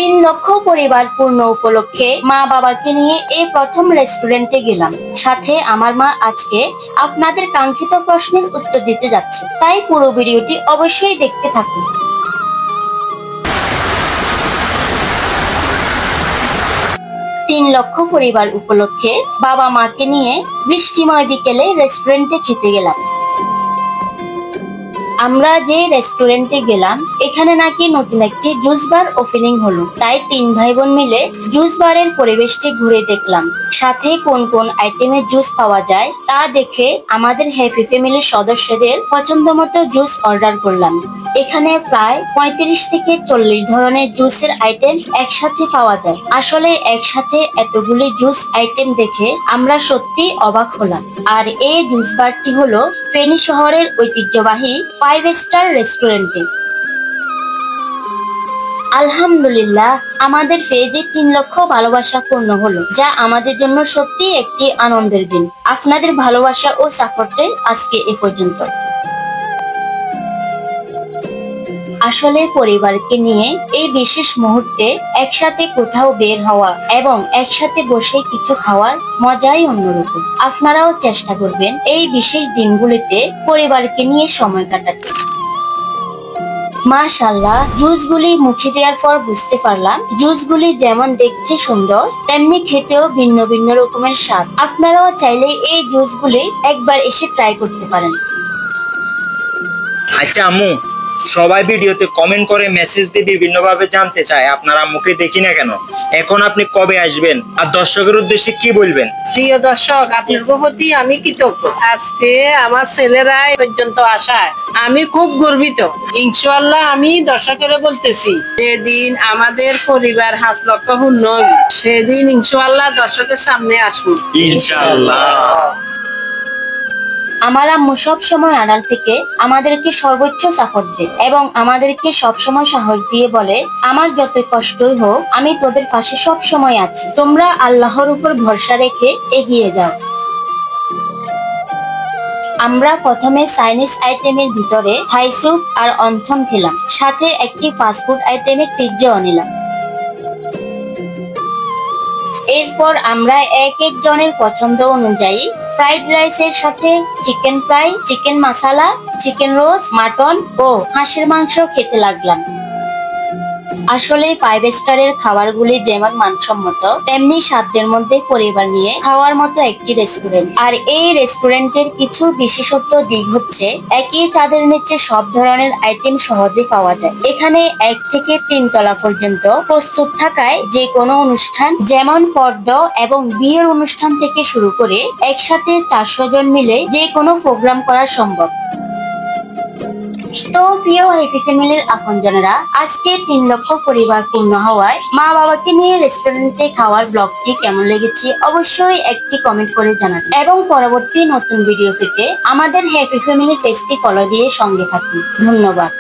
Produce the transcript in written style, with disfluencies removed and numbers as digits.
3 লক্ষ পরিবার পূর্ণ উপলক্ষে মা বাবাকে নিয়ে এই প্রথম রেস্টুরেন্টে গেলাম। সাথে আমার মা আজকে আপনাদের কাঙ্ক্ষিত প্রশ্নের উত্তর দিতে যাচ্ছে, তাই পুরো ভিডিওটি অবশ্যই দেখতে থাকুন। 3 লক্ষ পরিবার উপলক্ষে বাবা মাকে নিয়ে বৃষ্টিময় বিকেলে রেস্টুরেন্টে খেতে গেলাম। আমরা যে রেস্টুরেন্টে গেলাম এখানে নাকি নতুন একটি জুস বার ওপেনিং হলো, তাই 3 ভাই বোন মিলে জুস বারের পরিবেশটি ঘুরে দেখলাম। সাথে কোন কোন আইটেমের জুস পাওয়া যায় তা দেখে আমাদের হ্যাপি ফ্যামিলির সদস্যদের পছন্দ মতো জুস অর্ডার করলাম। এখানে প্রায় 35 থেকে 40 ধরনের জুসের আইটেম একসাথে পাওয়া যায়। আসলে একসাথে এতগুলি জুস আইটেম দেখে আমরা সত্যি অবাক হলাম। আর এই জুস বারটি হলো ফেনী শহরের ঐতিহ্যবাহী 5 স্টার রেস্টুরেন্টে। আলহামদুলিল্লাহ, আমাদের পেজে 3 লক্ষ ভালোবাসা পূর্ণ হলো, যা আমাদের জন্য সত্যি একটি আনন্দের দিন। আপনাদের ভালোবাসা ও সাপোর্টে আজকে এ পর্যন্ত। আসলে পরিবারকে নিয়ে এই বিশেষ মুহূর্তে একসাথে কোথাও বের হওয়া এবং একসাথে বসে কিছু খাওয়ার মজাই অন্যরকম। আপনারাও চেষ্টা করবেন এই বিশেষ দিনগুলিতে পরিবারকে নিয়ে সময় কাটাতে। মাশাআল্লাহ, জুসগুলি মুখে দেওয়ার পর বুঝতে পারলাম জুসগুলি যেমন দেখতে সুন্দর তেমনি খেতেও ভিন্ন ভিন্ন রকমের স্বাদ। আপনারাও চাইলে এই জুসগুলি একবার এসে ট্রাই করতে পারেন। আচ্ছা আম্মু, সবাই ভিডিওতে কমেন্ট করে মেসেজ দিয়ে বিভিন্ন ভাবে জানতে চায় আপনার আম্মুকে দেখি না কেন, এখন আপনি কবে আসবেন আর দর্শকের উদ্দেশ্যে কি বলবেন? প্রিয় দর্শক, আপনার প্রতি আমি কৃতজ্ঞ। আজকে আমার ছেলেরা এ পর্যন্ত আসায় আমি খুব গর্বিত। ইনশাআল্লাহ আমি দর্শকের বলতেছি, যেদিন আমাদের পরিবার 5 লক্ষ পূর্ণ হবে সেদিন ইনশাআল্লাহ দর্শকের সামনে আসুন ইনশাআল্লাহ। আমার আম্মু সব সময় আড়াল থেকে আমাদেরকে সর্বোচ্চ সাপোর্ট দেয় এবং আমাদেরকে সব সময় সাহস দিয়ে বলে, আমার যতই কষ্টই হোক আমি তোদের পাশে সব সময় আছি, তোমরা আল্লাহর উপর ভরসা রেখে এগিয়ে যাও। আমরা প্রথমে চাইনিজ আইটেমের ভিতরে থাই স্যুপ আর অন্থন খেলাম, সাথে একটি ফাস্টফুড আইটেমের পিৎজাও নিলাম। এরপর আমরা এক এক জনের পছন্দ অনুযায়ী ফ্রাইড রাইসের সাথে চিকেন ফ্রাই, চিকেন মশলা, চিকেন রোস্ট, মাটন ও হাঁসের মাংস খেতে লাগলাম। আসলে 5 স্টারের খাবারগুলি যেমন মানসম্মত তেমনি সাধ্যের মধ্যে পরিবার নিয়ে খাওয়ার মতো একটি রেস্টুরেন্ট। আর এই রেস্টুরেন্টের কিছু বিশেষত্ব দিক হচ্ছে, একই চাঁদের নিচে সব ধরনের আইটেম সহজে পাওয়া যায়। এখানে 1 থেকে 3 তলা পর্যন্ত প্রস্তুত থাকায় যে কোনো অনুষ্ঠান যেমন পর্দ এবং বিয়ের অনুষ্ঠান থেকে শুরু করে একসাথে 400 জন মিলে যে কোনো প্রোগ্রাম করা সম্ভব। তো প্রিয় হ্যাপি ফ্যামিলির আপনজনেরা, আজকে 3 লক্ষ পরিবার পূর্ণ হওয়ায় মা বাবাকে নিয়ে রেস্টুরেন্টে খাওয়ার ব্লগটি কেমন লেগেছে অবশ্যই একটি কমেন্ট করে জানাবেন এবং পরবর্তী নতুন ভিডিও পেতে আমাদের হ্যাপি ফ্যামিলি পেজটি ফলো দিয়ে সঙ্গে থাকুন। ধন্যবাদ।